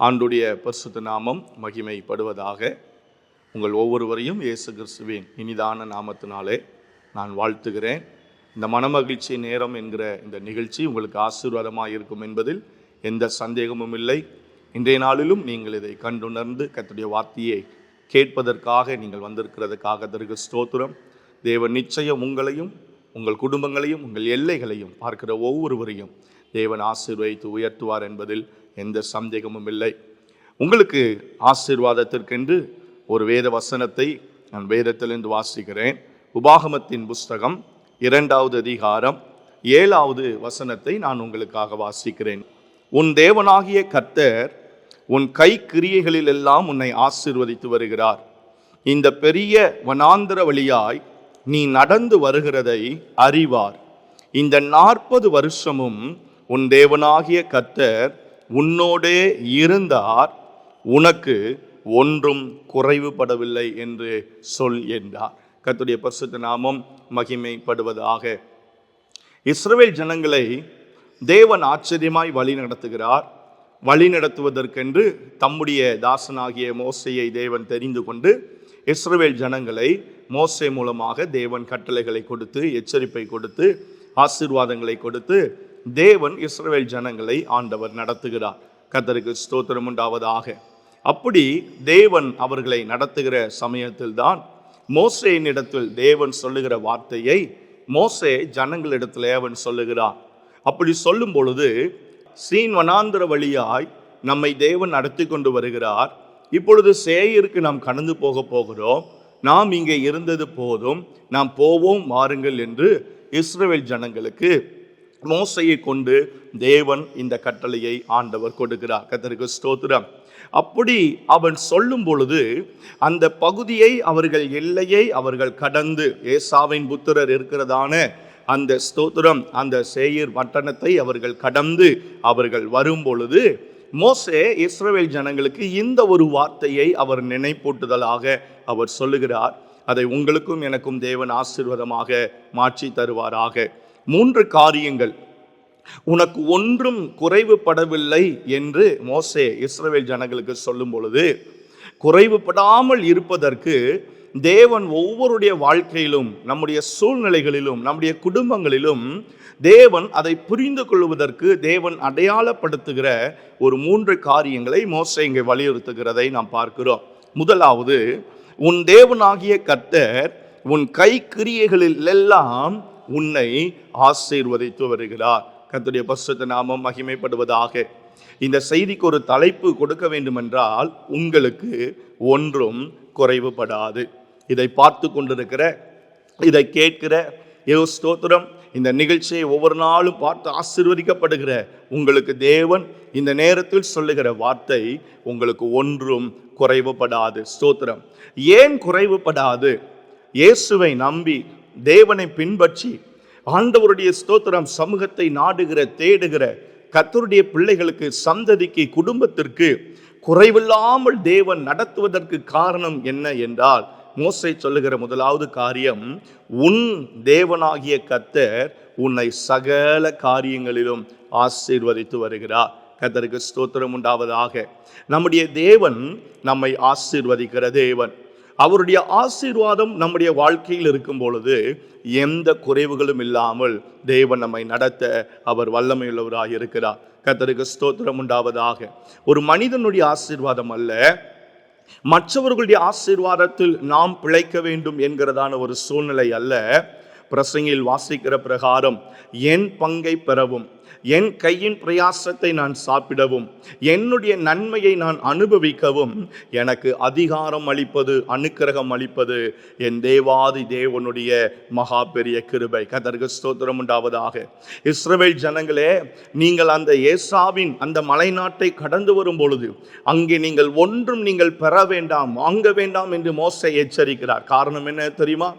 ஆண்டுடைய பரிசுத்த நாமம் மகிமைப்படுவதாக. உங்கள் ஒவ்வொருவரையும் இயேசு கிறிஸ்துவின் இனிதான நாமத்தினாலே நான் வாழ்த்துகிறேன். இந்த மனமகிழ்ச்சி நேரம் என்கிற இந்த நிகழ்ச்சி உங்களுக்கு ஆசீர்வாதமாக இருக்கும் என்பதில் எந்த சந்தேகமும் இல்லை. இன்றைய நாளிலும் நீங்கள் இதை கண்டுணர்ந்து கர்த்தருடைய வார்த்தையை கேட்பதற்காக நீங்கள் வந்திருக்கிறதுக்காக அதற்கு ஸ்தோத்திரம். தேவன் நிச்சயம் உங்களையும் உங்கள் குடும்பங்களையும் உங்கள் எல்லைகளையும் பார்க்கிற ஒவ்வொருவரையும் தேவன் ஆசீர்வதித்து உயர்த்துவார் என்பதில் எந்த சந்தேகமும் இல்லை. உங்களுக்கு ஆசீர்வாதத்திற்கென்று ஒரு வேத வசனத்தை நான் வேதத்திலிருந்து வாசிக்கிறேன். உபாகமத்தின் புஸ்தகம் 2வது அதிகாரம் 7வது வசனத்தை நான் உங்களுக்காக வாசிக்கிறேன். உன் தேவனாகிய கர்த்தர் உன் கை கிரியைகளில் எல்லாம் உன்னை ஆசீர்வதித்து வருகிறார். இந்த பெரிய வனாந்தர வழியாய் நீ நடந்து வருகிறதை அறிவார். இந்த 40 வருஷமும் உன் தேவனாகிய கர்த்தர் உன்னோடே இருந்தார், உனக்கு ஒன்றும் குறைவுபடவில்லை என்று சொல் என்றார். கர்த்தருடைய பரிசுத்த நாமம் மகிமைப்படுவதாக. இஸ்ரவேல் ஜனங்களை தேவன் ஆச்சரியமாய் வழி நடத்துகிறார். வழி நடத்துவதற்கென்று தம்முடைய தாசனாகிய மோசேயை தேவன் தெரிந்து கொண்டு இஸ்ரவேல் ஜனங்களை மோசே மூலமாக தேவன் கட்டளைகளை கொடுத்து, எச்சரிப்பை கொடுத்து, ஆசீர்வாதங்களை கொடுத்து தேவன் இஸ்ரவேல் ஜனங்களை ஆண்டவர் நடத்துகிறார். கர்த்தருக்கு ஸ்தோத்திரம் உண்டாவதாக. அப்படி தேவன் அவர்களை நடத்துகிற சமயத்தில் தான் மோசேயின் இடத்தில் தேவன் சொல்லுகிற வார்த்தையை மோசே ஜனங்களிடத்தில் அவன் சொல்லுகிறார். அப்படி சொல்லும் பொழுது சீன் வனாந்தர வழியாய் நம்மை தேவன் நடத்தி கொண்டு வருகிறார். இப்பொழுது சேயருக்கு நாம் கடந்து போகிறோம். நாம் இங்கே இருந்தது போதும், நாம் போவோம் வாருங்கள் என்று இஸ்ரவேல் ஜனங்களுக்கு மோசையை கொண்டு தேவன் இந்த கட்டளையை ஆண்டவர் கொடுக்கிறார். கர்த்தருக்கு ஸ்தோத்திரம். அப்படி அவன் சொல்லும் பொழுது அந்த பகுதியை அவர்கள் எல்லையை அவர்கள் கடந்து ஏசாவின் புத்திரர் இருக்கிறதான அந்த ஸ்தோத்திரம் அந்த சேயீர் பட்டணத்தை அவர்கள் கடந்து அவர்கள் வரும் பொழுது மோசே இஸ்ரவேல் ஜனங்களுக்கு இந்த ஒரு வார்த்தையை அவர் நினைப்பூட்டுதலாக அவர் சொல்லுகிறார். அதை உங்களுக்கும் எனக்கும் தேவன் ஆசீர்வாதமாக மாற்றி தருவாராக. 3 காரியங்கள் உனக்கு ஒன்றும் குறைவுபடவில்லை என்று மோசே இஸ்ரவேல் ஜனங்களுக்கு சொல்லும் பொழுது, குறைவுபடாமல் இருப்பதற்கு தேவன் ஒவ்வொருடைய வாழ்க்கையிலும், நம்முடைய சூழ்நிலைகளிலும், நம்முடைய குடும்பங்களிலும் தேவன் அதை புரிந்து கொள்வதற்கு தேவன் அடையாளப்படுத்துகிற ஒரு 3 காரியங்களை மோசே இங்கே வலியுறுத்துகிறதை நாம் பார்க்கிறோம். முதலாவது, உன் தேவனாகிய கர்த்தர் உன் கை கிரியைகளில் எல்லாம் உன்னை ஆசீர்வதித்து வருகிறார். கர்த்தருடைய பரிசுத்த நாமம் மகிமைப்படுவதாக. இந்த செய்திக்கு ஒரு தலைப்பு கொடுக்க வேண்டுமென்றால், உங்களுக்கு ஒன்றும் குறைவுபடாது. இதை பார்த்து கொண்டிருக்கிற, இதை கேட்கிற ஸ்தோத்திரம், இந்த நிகழ்ச்சியை ஒவ்வொரு நாளும் பார்த்து ஆசீர்வதிக்கப்படுகிற உங்களுக்கு தேவன் இந்த நேரத்தில் சொல்லுகிற வார்த்தை, உங்களுக்கு ஒன்றும் குறைவுபடாது. ஸ்தோத்திரம். ஏன் குறைவுபடாது? இயேசுவை நம்பி தேவனை பின்பற்றி ஆண்டவருடைய ஸ்தோத்திரம் சமூகத்தை நாடுகிற, தேடுகிற கர்த்தருடைய பிள்ளைகளுக்கு, சந்ததிக்கு, குடும்பத்திற்கு குறைவில்லாமல் தேவன் நடத்துவதற்கு காரணம் என்ன என்றால், மோசே சொல்லுகிற முதலாவது காரியம், உன் தேவனாகிய கர்த்தர் உன்னை சகல காரியங்களிலும் ஆசீர்வதித்து வருகிறார். கர்த்தருக்கு ஸ்தோத்திரம் உண்டாவதாக. நம்முடைய தேவன் நம்மை ஆசீர்வதிக்கிற தேவன். அவருடைய ஆசீர்வாதம் நம்முடைய வாழ்க்கையில் இருக்கும் பொழுது எந்த குறைவுகளும் இல்லாமல் தேவன் நம்மை நடத்த அவர் வல்லமையுள்ளவராக இருக்கிறார். கர்த்தருக்கு ஸ்தோத்திரம் உண்டாவதாக. ஒரு மனிதனுடைய ஆசீர்வாதம் அல்ல, மற்றவர்களுடைய ஆசீர்வாதத்தில் நாம் பிழைக்க வேண்டும் என்கிறதான ஒரு சூழ்நிலை அல்ல. பிரசங்கில் வாசிக்கிற பிரகாரம், என் பங்கை பெறவும், என் கையின் பிரயாசத்தை நான் சாப்பிடவும், என்னுடைய நன்மையை நான் அனுபவிக்கவும் எனக்கு அதிகாரம் அளிப்பது, அனுக்கிரகம் அளிப்பது என் தேவாதி தேவனுடைய மகா பெரிய கிருபை. கர்த்தருக்கு ஸ்தோத்திரம் உண்டாவதாக. இஸ்ரவேல் ஜனங்களே, நீங்கள் அந்த ஏசாவின் அந்த மலைநாட்டை கடந்து வரும் பொழுது அங்கே நீங்கள் ஒன்றும் நீங்கள் பெற வேண்டாம், வாங்க வேண்டாம் என்று மோசே எச்சரிக்கிறார். காரணம் என்ன தெரியுமா?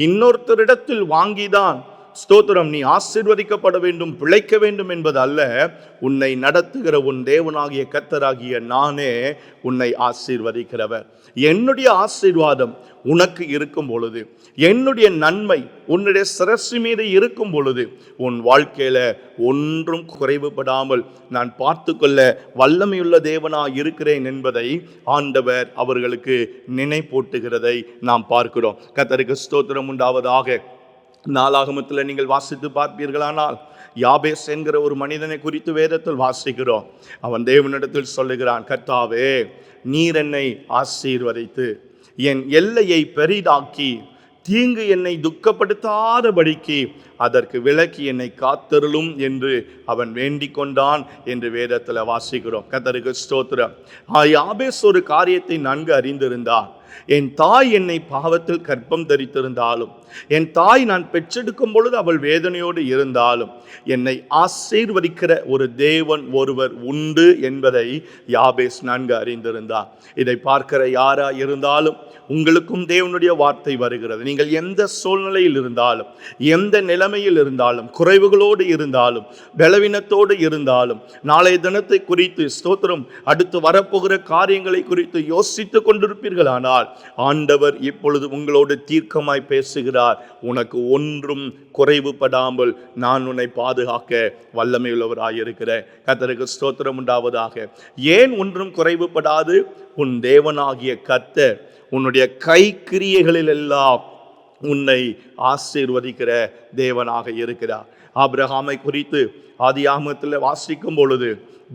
இன்னொருத்தரிடத்தில் வாங்கிதான் ஸ்தோத்திரம், நீ ஆசீர்வதிக்கப்பட வேண்டும், பிழைக்க வேண்டும் என்பது அல்ல. உன்னை நடத்துகிற உன் தேவனாகிய கர்த்தராகிய நானே உன்னை ஆசீர்வதிக்கிறவர். என்னுடைய ஆசீர்வாதம் உனக்கு இருக்கும் பொழுது, என்னுடைய நன்மை உன்னுடைய சிரசு மீது இருக்கும் பொழுது, உன் வாழ்க்கையில ஒன்றும் குறைவுபடாமல் நான் பார்த்து கொள்ள வல்லமையுள்ள தேவனாய் இருக்கிறேன் என்பதை ஆண்டவர் அவர்களுக்கு நினைப்பூட்டுகிறதை நாம் பார்க்கிறோம். கர்த்தருக்கு ஸ்தோத்திரம் உண்டாவதாக. நாளாகமத்தில் நீங்கள் வாசித்து பார்ப்பீர்களானால், யாபேஸ் என்கிற ஒரு மனிதனை குறித்து வேதத்தில் வாசிக்கிறோம். அவன் தேவனிடத்தில் சொல்லுகிறான், கர்த்தாவே, நீர் என்னை ஆசீர்வதித்து என் எல்லையை பெரிதாக்கி தீங்கு என்னை துக்கப்படுத்தாதபடிக்கு அதற்கு விலக்கி என்னை காத்தருளும் என்று அவன் வேண்டிக் கொண்டான் என்று வேதத்தில் வாசிக்கிறோம். கர்த்தருக்கு ஸ்தோத்திரம். யாபேஸ் ஒரு காரியத்தை நன்கு அறிந்திருந்தான். என் தாய் என்னை பாவத்தில் கர்ப்பம் தரித்திருந்தாலும், என் தாய் நான் பெற்றெடுக்கும் பொழுது அவள் வேதனையோடு இருந்தாலும், என்னை ஆசீர்வதிக்கிற ஒரு தேவன் ஒருவர் உண்டு என்பதை யாபேஸ் நன்கு அறிந்திருந்தார். இதை பார்க்கிற யாரா இருந்தாலும் உங்களுக்கும் தேவனுடைய வார்த்தை வருகிறது. நீங்கள் எந்த சூழ்நிலையில் இருந்தாலும், எந்த நிலைமையில் இருந்தாலும், குறைவுகளோடு இருந்தாலும், பலவீனத்தோடு இருந்தாலும், நாளைய தினத்தை குறித்து ஸ்தோத்திரம், அடுத்து வரப்போகிற காரியங்களை குறித்து யோசித்துக் கொண்டிருப்பீர்களானால், ஆண்டவர் இப்பொழுது உங்களோடு தீர்க்கமாய் பேசுகிறார். உனக்கு ஒன்றும் குறைவுபடாமல் நான் உன்னை பாதுகாக்க வல்லமையுள்ளவராயிருக்கிறேன். கர்த்தருக்கு ஸ்தோத்திரம் உண்டாவதாக. ஏன் ஒன்றும் குறைவுபடாது? உன் தேவனாகிய கர்த்தர் உன்னுடைய கை கிரியைகளில் எல்லாம் உன்னை ஆசீர்வதிக்கிற தேவனாக இருக்கிறார். ஆபிரகாமை குறித்து ஆதியாகமத்தில் வாசிக்கும் பொழுது,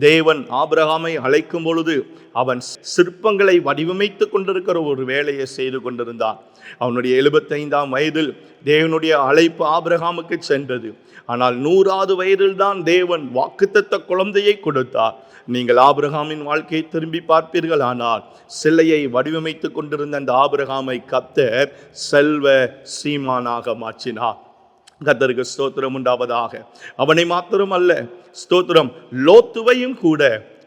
தேவன் ஆபிரகாமை அழைக்கும் பொழுது அவன் சிற்பங்களை வடிவமைத்து கொண்டிருக்கிற ஒரு வேலையை செய்து கொண்டிருந்தான். அவனுடைய 75ஆம் வயதில் தேவனுடைய அழைப்பு ஆபிரகாமுக்கு சென்றது. ஆனால் 100வது வயதில் தான் தேவன் வாக்குத்தத்த குழந்தையை கொடுத்தார். நீங்கள் ஆபிரகாமின் வாழ்க்கையை திரும்பி பார்ப்பீர்கள். ஆனால் சிலையை வடிவமைத்து கொண்டிருந்த அந்த ஆபிரகாமை கர்த்தர் செல்வ சீமானாக மாற்றினார். கர்த்தருக்கு ஸ்தோத்திரம் உண்டாவதாக. அவனை மாத்திரம் அல்ல, ஸ்தோத்திரம், லோத்துவையும் கூட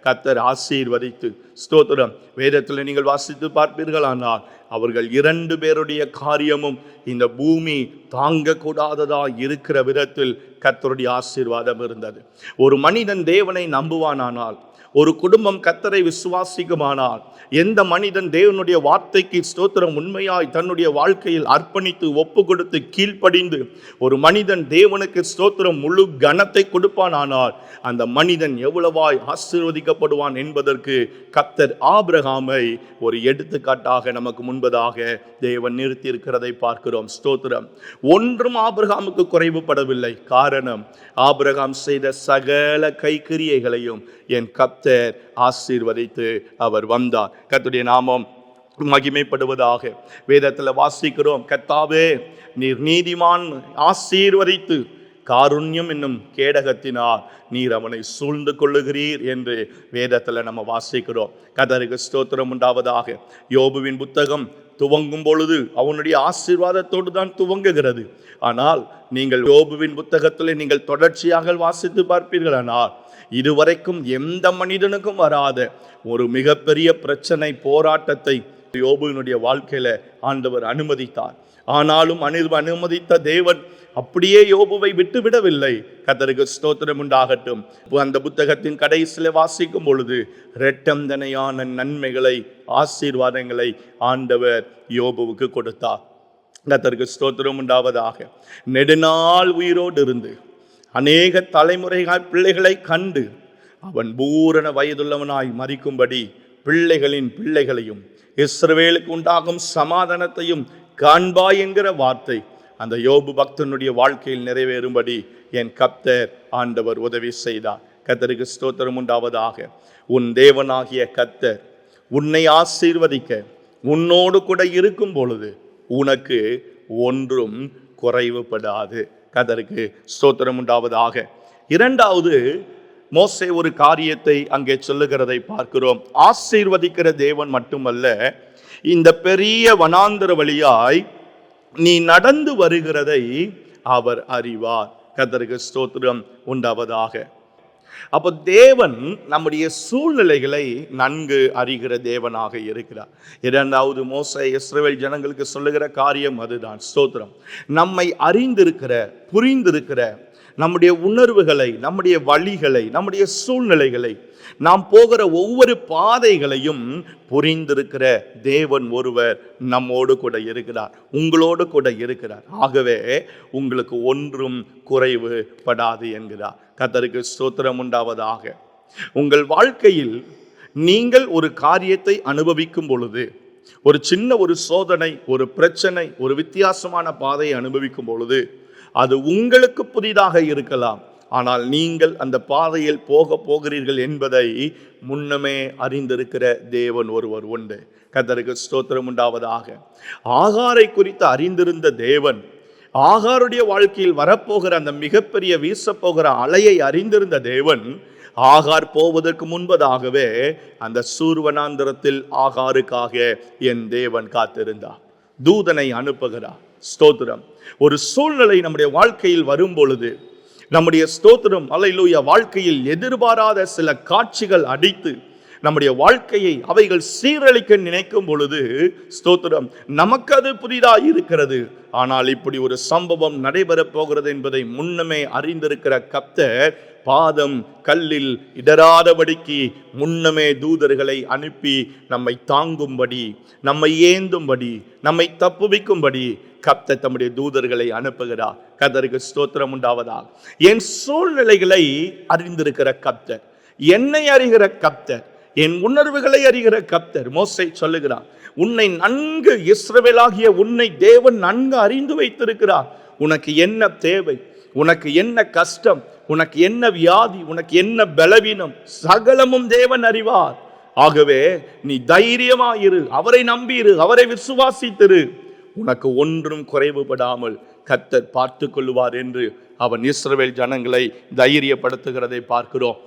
கர்த்தர் ஆசீர்வதித்து, ஸ்தோத்திரம், வேதத்தில் நீங்கள் வாசித்து பார்ப்பீர்களானால் அவர்கள் 2 பேருடைய காரியமும் இந்த பூமி தாங்கக்கூடாததா இருக்கிற விதத்தில் கர்த்தருடைய ஆசீர்வாதம் இருந்தது. ஒரு மனிதன் தேவனை நம்புவானானால், ஒரு குடும்பம் கர்த்தரை விசுவாசிக்குமானால், எந்த மனிதன் தேவனுடைய வார்த்தைக்கு ஸ்தோத்திரம் உண்மையாய் தன்னுடைய வாழ்க்கையில் அர்ப்பணித்து ஒப்பு கொடுத்து கீழ்ப்படிந்து ஒரு மனிதன் தேவனுக்கு ஸ்தோத்திரம் முழு கனத்தை கொடுப்பானானால் அந்த மனிதன் எவ்வளவாய் ஆசீர்வதிக்கப்படுவான் என்பதற்கு கர்த்தர் ஆபிரகாமை ஒரு எடுத்துக்காட்டாக நமக்கு முன்பதாக தேவன் நிறுத்தி இருக்கிறதை பார்க்கிறோம். ஸ்தோத்திரம். ஒன்றும் ஆபிரகாமுக்கு குறைவுபடவில்லை. காரணம், ஆபிரகாம் செய்த சகல கைக்கிரியைகளையும் என் கர்த்தர் ஆசீர்வதித்து அவர் வந்தார். கர்த்தருடைய நாமம் மகிமைப்படுவதாக. வேதத்தில் வாசிக்கிறோம், கர்த்தாவே, நீர் நீதிமான் ஆசீர்வதித்து காருண்யம் என்னும் கேடகத்தினால் நீர் அவனை சூழ்ந்து கொள்ளுகிறீர் என்று வேதத்தில் நம்ம வாசிக்கிறோம். கர்த்தருக்கு ஸ்தோத்திரம் உண்டாவதாக. யோபுவின் புத்தகம் துவங்கும் பொழுது அவனுடைய ஆசீர்வாதத்தோடு தான் துவங்குகிறது. ஆனால் நீங்கள் யோபுவின் புத்தகத்தில் நீங்கள் தொடர்ச்சியாக வாசித்து பார்ப்பீர்களானால் இதுவரைக்கும் எந்த மனிதனுக்கும் வராத ஒரு மிகப்பெரிய பிரச்சனை, போராட்டத்தை யோபுவினுடைய வாழ்க்கையில ஆண்டவர் அனுமதித்தார். ஆனாலும் அனுமதித்த தேவன் அப்படியே யோபுவை விட்டுவிடவில்லை. கர்த்தருக்கு ஸ்தோத்திரம் உண்டாகட்டும். அந்த புத்தகத்தின் கடைசியில் வாசிக்கும் பொழுது இரட்டந்தனையான நன்மைகளை, ஆசீர்வாதங்களை ஆண்டவர் யோபுவுக்கு கொடுத்தார். கர்த்தருக்கு ஸ்தோத்திரம் உண்டாவதாக. நெடுநாள் உயிரோடு இருந்து அநேக தலைமுறைகள் பிள்ளைகளை கண்டு அவன் பூரண வயதுள்ளவனாய் மரிக்கும்படி பிள்ளைகளின் பிள்ளைகளையும் இஸ்ரவேலுக்கு உண்டாகும் சமாதானத்தையும் காண்பாய் என்கிற வார்த்தை அந்த யோபு பக்தனுடைய வாழ்க்கையில் நிறைவேறும்படி என் கர்த்தர் ஆண்டவர் உதவி செய்தார். கர்த்தருக்கு ஸ்தோத்திரம் உண்டாவதாக. உன் தேவனாகிய கர்த்தர் உன்னை ஆசீர்வதிக்க உன்னோடு கூட இருக்கும் பொழுது உனக்கு ஒன்றும் குறைவுபடாது. கர்த்தருக்கு ஸ்தோத்திரம் உண்டாவதாக. 2வது, மோசே ஒரு காரியத்தை அங்கே சொல்லுகிறதை பார்க்கிறோம். ஆசீர்வதிக்கிற தேவன் மட்டுமல்ல, இந்த பெரிய வனாந்தர வழியாய் நீ நடந்து வருகிறதை அவர் அறிவார். கர்த்தருக்கு ஸ்தோத்திரம் உண்டாவதாக. அப்போ தேவன் நம்முடைய சூழ்நிலைகளை நன்கு அறிகிற தேவனாக இருக்கிறார். இரண்டாவது மோசே இஸ்ரவேல் ஜனங்களுக்கு சொல்லுகிற காரியம் அதுதான். ஸ்தோத்திரம். நம்மை அறிந்திருக்கிற, புரிந்திருக்கிற, நம்முடைய உணர்வுகளை, நம்முடைய வழிகளை, நம்முடைய சூழ்நிலைகளை, நாம் போகிற ஒவ்வொரு பாதைகளையும் புரிந்திருக்கிற தேவன் ஒருவர் நம்மோடு கூட இருக்கிறார், உங்களோடு கூட இருக்கிறார். ஆகவே உங்களுக்கு ஒன்றும் குறைவுபடாது என்கிறார். கர்த்தருக்கு ஸ்தோத்திரம் உண்டாவதாக. உங்கள் வாழ்க்கையில் நீங்கள் ஒரு காரியத்தை அனுபவிக்கும் பொழுது, ஒரு சின்ன ஒரு சோதனை, ஒரு பிரச்சனை, ஒரு வித்தியாசமான பாதையை அனுபவிக்கும் பொழுது, அது உங்களுக்கு புதிதாக இருக்கலாம். ஆனால் நீங்கள் அந்த பாதையில் போகிறீர்கள் என்பதை முன்னமே அறிந்திருக்கிற தேவன் ஒருவர் உண்டு. கர்த்தருக்கு ஸ்தோத்திரம் உண்டாவதாக. ஆகாரை குறித்து அறிந்திருந்த தேவன், ஆகாருடைய வாழ்க்கையில் வரப்போகிற அந்த மிகப்பெரிய வீசப்போகிற அலையை அறிந்திருந்த தேவன், ஆகார் போவதற்கு முன்பதாகவே அந்த சூர்வனாந்திரத்தில் ஆகாருக்காக என் தேவன் காத்திருந்தார். தூதனை அனுப்புகிறார். ஸ்தோத்திரம். ஒரு சூழ்நிலை நம்முடைய வாழ்க்கையில் வரும் பொழுது, நம்முடைய ஸ்தோத்திரம் அல்லேலூயா வாழ்க்கையில் எதிர்பாராத சில காட்சிகள் அடித்து நம்முடைய வாழ்க்கையை அவைகள் சீரழிக்க நினைக்கும் பொழுது, ஸ்தோத்திரம், நமக்கு அது புதிதாக இருக்கிறது. ஆனால் இப்படி ஒரு சம்பவம் நடைபெறப் போகிறது என்பதை முன்னமே அறிந்திருக்கிற கர்த்தர் பாதம் கல்லில் இடராதபடிக்கு முன்னமே தூதர்களை அனுப்பி நம்மை தாங்கும்படி, நம்மை ஏந்தும்படி, நம்மை தப்புவிக்கும்படி கர்த்தர் தம்முடைய தூதர்களை அனுப்புகிறார். கர்த்தருக்கு ஸ்தோத்திரம் உண்டாவதாக. என் சூழ்நிலைகளை அறிந்திருக்கிற கர்த்தர், என்னை அறிகிற கர்த்தர், என் உணர்வுகளை அறிகிற கர்த்தர். மோசே சொல்லுகிறார், உன்னை நன்கு, இஸ்ரவேலாகிய உன்னை தேவன் நன்கு அறிந்து வைத்திருக்கிறார். உனக்கு என்ன தேவை, உனக்கு என்ன கஷ்டம், உனக்கு என்ன வியாதி, உனக்கு என்ன பலவீனம், சகலமும் தேவன் அறிவார். ஆகவே நீ தைரியமாயிரு, அவரை நம்பியிரு, அவரை விசுவாசித்திரு. உனக்கு ஒன்றும் குறைவுபடாமல் கர்த்தர் பார்த்து கொள்வார் என்று அவன் இஸ்ரவேல் ஜனங்களை தைரியப்படுத்துகிறதை பார்க்கிறோம்.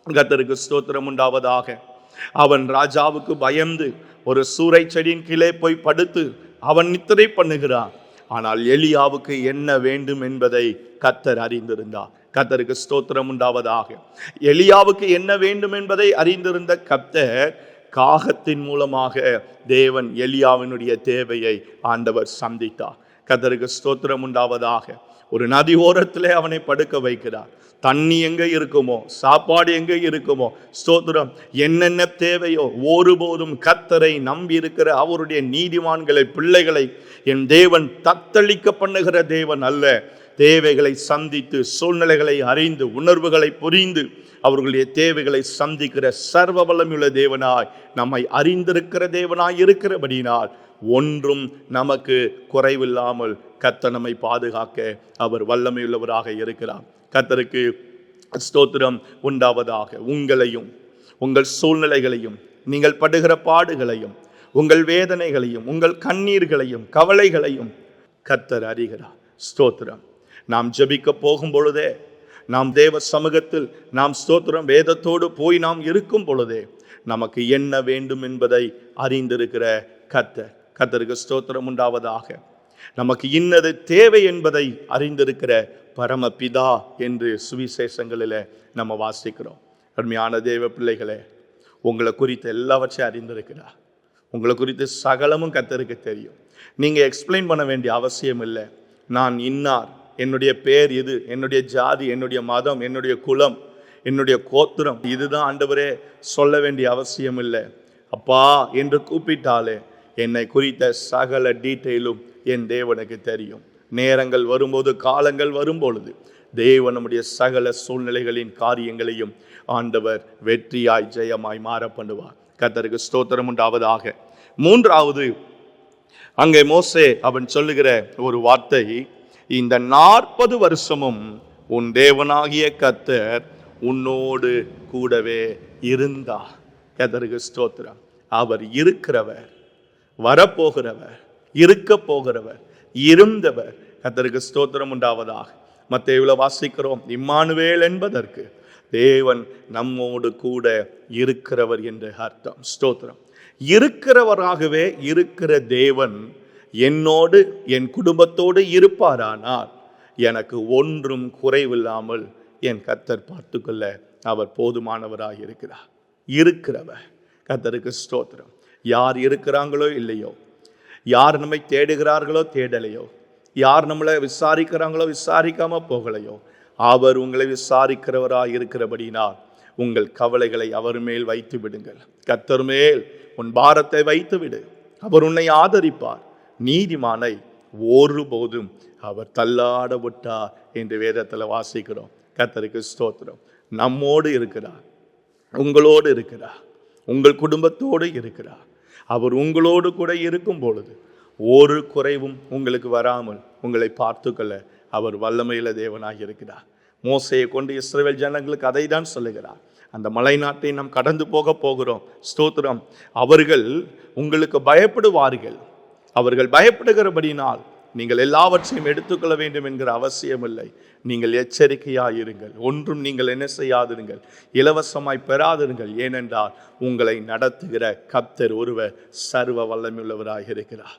கர்த்தருக்கு ஸ்தோத்திரம் உண்டாவதாக. அவன் ராஜாவுக்கு பயந்து ஒரு சூரை செடியின் கீழே போய் படுத்து அவன் நித்திரை பண்ணுகிறான். ஆனால் எலியாவுக்கு என்ன வேண்டும் என்பதை கர்த்தர் அறிந்திருந்தார். கர்த்தருக்கு ஸ்தோத்திரம் உண்டாவதாக. எலியாவுக்கு என்ன வேண்டும் என்பதை அறிந்திருந்த கர்த்தர் காகத்தின் மூலமாக தேவன் எலியாவினுடைய தேவையை ஆண்டவர் சந்தித்தார். கர்த்தருக்கு ஸ்தோத்திரம் உண்டாவதாக. ஒரு நதி ஓரத்திலே அவனை படுக்க வைக்கிறார். தண்ணி எங்கே இருக்குமோ, சாப்பாடு எங்கே இருக்குமோ, ஸ்தோத்திரம், என்னென்ன தேவையோ, ஒருபோதும் கர்த்தரை நம்பி இருக்கிற அவருடைய நீதிமான்களை, பிள்ளைகளை என் தேவன் தத்தளிக்க பண்ணுகிற தேவன் அல்ல. தேவைகளை சந்தித்து, சூழ்நிலைகளை அறிந்து, உணர்வுகளை புரிந்து அவர்களுடைய தேவைகளை சந்திக்கிற சர்வ வல்லமையுள்ள தேவனாய், நம்மை அறிந்திருக்கிற தேவனாய் இருக்கிறபடினால் ஒன்றும் நமக்கு குறைவில்லாமல் கர்த்தர் நம்மை பாதுகாக்க அவர் வல்லமையுள்ளவராக இருக்கிறார். கர்த்தருக்கு ஸ்தோத்திரம் உண்டாவதாக. உங்களையும், உங்கள் சூழ்நிலைகளையும், நீங்கள் படுகிற பாடுகளையும், உங்கள் வேதனைகளையும், உங்கள் கண்ணீர்களையும், கவலைகளையும் கர்த்தர் அறிகிறார். ஸ்தோத்திரம். நாம் ஜெபிக்க போகும் பொழுதே, நாம் தேவ சமூகத்தில் நாம் ஸ்தோத்திரம் வேதத்தோடு போய் நாம் இருக்கும் பொழுதே நமக்கு என்ன வேண்டும் என்பதை அறிந்திருக்கிற கர்த்தர். கர்த்தருக்கு ஸ்தோத்திரம் உண்டாவதாக. நமக்கு இன்னது தேவை என்பதை அறிந்திருக்கிற பரமபிதா என்று சுவிசேஷங்களில் நம்ம வாசிக்கிறோம். அருமையான தேவ பிள்ளைகளே, உங்களை குறித்து எல்லாவற்றையும் அறிந்திருக்கிறார். உங்களை குறித்து சகலமும் கர்த்தருக்கு தெரியும். நீங்கள் எக்ஸ்பிளைன் பண்ண வேண்டிய அவசியம் இல்லை. நான் இன்னார், என்னுடைய பேர் இது, என்னுடைய ஜாதி, என்னுடைய மதம், என்னுடைய குலம், என்னுடைய கோத்திரம், இதுதான் ஆண்டவரே சொல்ல வேண்டிய அவசியம் இல்லை. அப்பா என்று கூப்பிட்டாலே என்னை குறித்த சகல டீட்டெயிலும் என் தேவனுக்கு தெரியும். நேரங்கள் வரும்போது, காலங்கள் வரும்பொழுது தேவன் நம்முடைய சகல சூழ்நிலைகளின் காரியங்களையும் ஆண்டவர் வெற்றியாய் ஜெயமாய் மாற பண்ணுவார். கர்த்தருக்கு ஸ்தோத்திரம் உண்டாவதாக. மூன்றாவது, அங்கே மோசே அவன் சொல்லுகிற ஒரு வார்த்தை, இந்த 40 வருஷமும் உன் தேவனாகிய கர்த்தர் உன்னோடு கூடவே இருந்தார். கர்த்தருக்கு ஸ்தோத்திரம். அவர் இருக்கிறவர், வரப்போகிறவர், இருக்க போகிறவர், இருந்தவர். கர்த்தருக்கு ஸ்தோத்திரம் உண்டாவதாக. மத்தேயுல வாசிக்கிறோம், இம்மானுவேல் என்பதற்கு தேவன் நம்மோடு கூட இருக்கிறவர் என்று அர்த்தம். ஸ்தோத்திரம். இருக்கிறவராகவே இருக்கிற தேவன் என்னோடு, என் குடும்பத்தோடு இருப்பாரானால் எனக்கு ஒன்றும் குறைவில்லாமல் என் கர்த்தர் பார்த்துக்கொள்ள அவர் போதுமானவராக இருக்கிறவர். கர்த்தருக்கு ஸ்தோத்திரம். யார் இருக்கிறாங்களோ இல்லையோ, யார் நம்மை தேடுகிறார்களோ தேடலையோ, யார் நம்மளை விசாரிக்கிறாங்களோ விசாரிக்காம போகலையோ, அவர் உங்களை விசாரிக்கிறவராக இருக்கிறபடினால் உங்கள் கவலைகளை அவர் மேல் வைத்து விடுங்கள். கர்த்தர் மேல் உன் பாரத்தை வைத்து விடு. அவர் உன்னை ஆதரிப்பார். நீதிமானை ஒருபோதும் அவர் தள்ளாட விட்டார் என்று வேதத்தில் வாசிக்கிறோம். கர்த்தருக்கு ஸ்தோத்திரம். நம்மோடு இருக்கிறார், உங்களோடு இருக்கிறார், உங்கள் குடும்பத்தோடு இருக்கிறார். அவர் உங்களோடு கூட இருக்கும் பொழுது ஒரு குறைவும் உங்களுக்கு வராமல் உங்களை பார்த்துக்கொள்ள அவர் வல்லமையுள்ள தேவனாக இருக்கிறார். மோசையை கொண்டு இஸ்ரவேல் ஜனங்களுக்கு அதை தான் சொல்லுகிறார். அந்த மலை நாட்டை நாம் கடந்து போகிறோம். ஸ்தோத்திரம். அவர்கள் உங்களுக்கு பயப்படுவார்கள். அவர்கள் பயப்படுகிறபடினால் நீங்கள் எல்லாவற்றையும் எடுத்துக்கொள்ள வேண்டும் என்கிற அவசியம் இல்லை. நீங்கள் எச்சரிக்கையாயிருங்கள். ஒன்றும் நீங்கள் என்ன செய்யாதிருங்கள், இலவசமாய் பெறாதிருங்கள். ஏனென்றால் உங்களை நடத்துகிற கர்த்தர் ஒருவர் சர்வ வல்லமையுள்ளவராக இருக்கிறார்.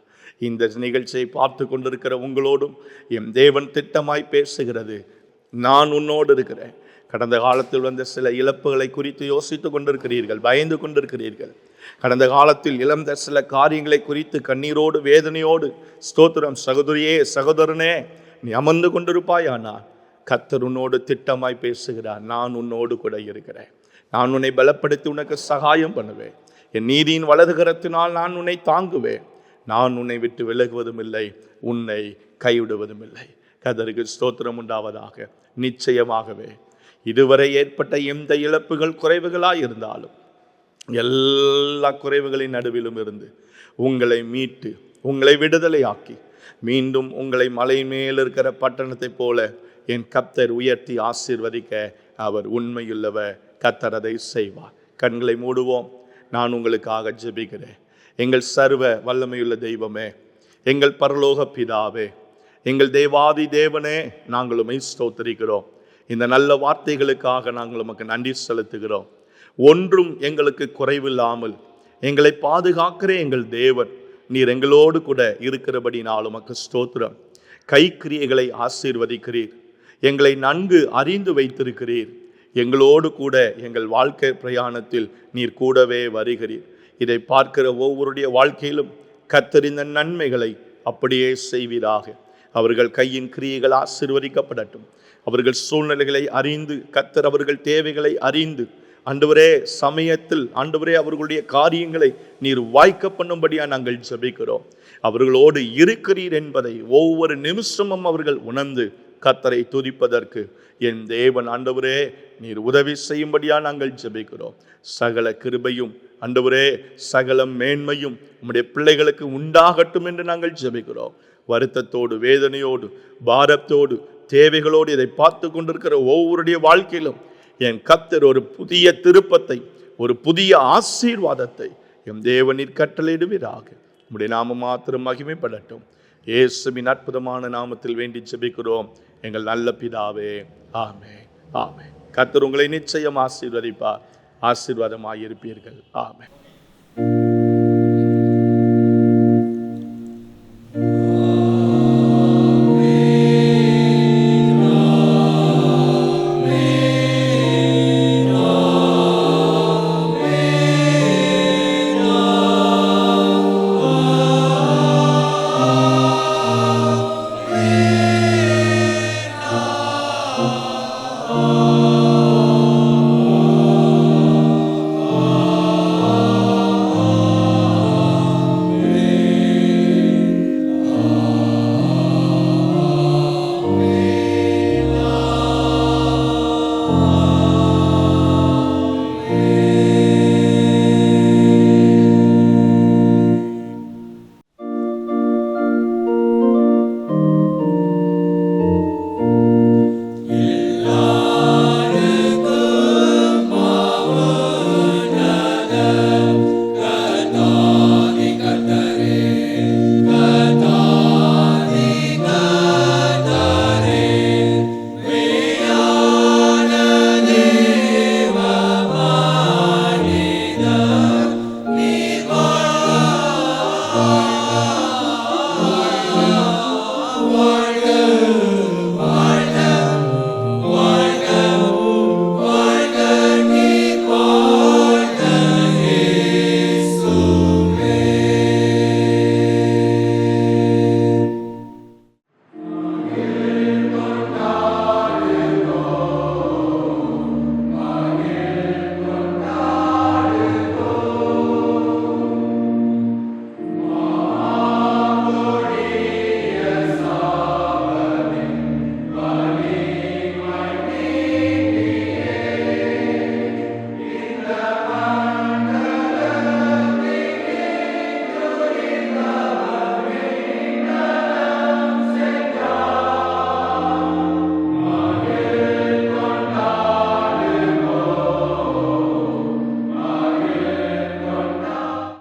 இந்த நிகழ்ச்சியை பார்த்து கொண்டிருக்கிற உங்களோடும் என் தேவன் திட்டமாய் பேசுகிறது. நான் உன்னோடு இருக்கிறேன். கடந்த காலத்தில் வந்த சில இழப்புகளை குறித்து யோசித்து கொண்டிருக்கிறீர்கள், பயந்து கொண்டிருக்கிறீர்கள். கடந்த காலத்தில் இழந்த சில காரியங்களை குறித்து கண்ணீரோடு வேதனையோடு, ஸ்தோத்திரம் சகோதரியே சகோதரனே நீ அமர்ந்து கொண்டிருப்பாயானால் கர்த்தர் உன்னோடு திட்டமாய் பேசுகிறார். நான் உன்னோடு கூட இருக்கிறேன். நான் உன்னை பலப்படுத்தி உனக்கு சகாயம் பண்ணுவேன். என் நீதியின் வலதுகரத்தினால் நான் உன்னை தாங்குவேன். நான் உன்னை விட்டு விலகுவதும் இல்லை, உன்னை கைவிடுவதும் இல்லை. கர்த்தருக்கு ஸ்தோத்திரம் உண்டாவதாக. நிச்சயமாகவே இதுவரை ஏற்பட்ட எந்த இழப்புகள் குறைவுகளாய் இருந்தாலும் எல்லா குறைவுகளின் நடுவிலும் இருந்து உங்களை மீட்டு உங்களை விடுதலையாக்கி மீண்டும் உங்களை மலை மேல் இருக்கிற பட்டணத்தை போல என் கர்த்தர் உயர்த்தி ஆசீர்வதிக்க அவர் உண்மையுள்ளவர். கர்த்தர் அதை செய்வார். கண்களை மூடுவோம். நான் உங்களுக்காக ஜெபிக்கிறேன். எங்கள் சர்வ வல்லமையுள்ள தெய்வமே, எங்கள் பரலோக பிதாவே, எங்கள் தேவாதி தேவனே, நாங்கள் உம்மை ஸ்தோத்திரிக்கிறோம். இந்த நல்ல வார்த்தைகளுக்காக நாங்கள் உமக்கு நன்றி செலுத்துகிறோம். ஒன்றும் எங்களுக்கு குறைவில்லாமல் எங்களை பாதுகாக்கிற எங்கள் தேவன் நீர் எங்களோடு கூட இருக்கிறபடினால் உமக்கு ஸ்தோத்திரம். கைக்கிரியைகளை ஆசீர்வதிக்கிறீர். எங்களை நன்கு அறிந்து வைத்திருக்கிறீர். எங்களோடு கூட எங்கள் வாழ்க்கை பிரயாணத்தில் நீர் கூடவே வருகிறீர். இதை பார்க்கிற ஒவ்வொருடைய வாழ்க்கையிலும் கர்த்தர் இந்த நன்மைகளை அப்படியே செய்வீராக. அவர்கள் கையின் கிரியைகள் ஆசீர்வதிக்கப்படட்டும். அவர்கள் சூழ்நிலைகளை அறிந்து கர்த்தர் அவர்கள் தேவைகளை அறிந்து ஆண்டவரே சமயத்தில் ஆண்டவரே அவர்களுடைய காரியங்களை நீர் வாய்க்க பண்ணும்படியா நாங்கள் ஜெபிக்கிறோம். அவர்களோடு இருக்கிறீர் என்பதை ஒவ்வொரு நிமிஷமும் அவர்கள் உணர்ந்து கர்த்தரை துதிப்பதற்கு என் தேவன் ஆண்டவரே நீர் உதவி செய்யும்படியா நாங்கள் ஜெபிக்கிறோம். சகல கிருபையும் ஆண்டவரே சகல மேன்மையும் உம்முடைய பிள்ளைகளுக்கு உண்டாகட்டும் என்று நாங்கள் ஜெபிக்கிறோம். வருத்தத்தோடு வேதனையோடு பாரத்தோடு தேவைகளோடு இதை பார்த்து கொண்டிருக்கிற ஒவ்வொருடைய வாழ்க்கையிலும் என் கர்த்தர் ஒரு புதிய திருப்பத்தை, ஒரு புதிய ஆசீர்வாதத்தை என் தேவனீர் கட்டளையிடுவீராக. உம்முடைய நாமம் மாத்திரம் மகிமைப்படட்டும். இயேசுவின் அற்புதமான நாமத்தில் வேண்டி ஜெபிக்கிறோம் எங்கள் நல்ல பிதாவே. ஆமென், ஆமென். கர்த்தர் உங்களை நிச்சயம் ஆசீர்வதிப்பார். ஆசீர்வாதமாயிருப்பீர்கள். ஆமென்.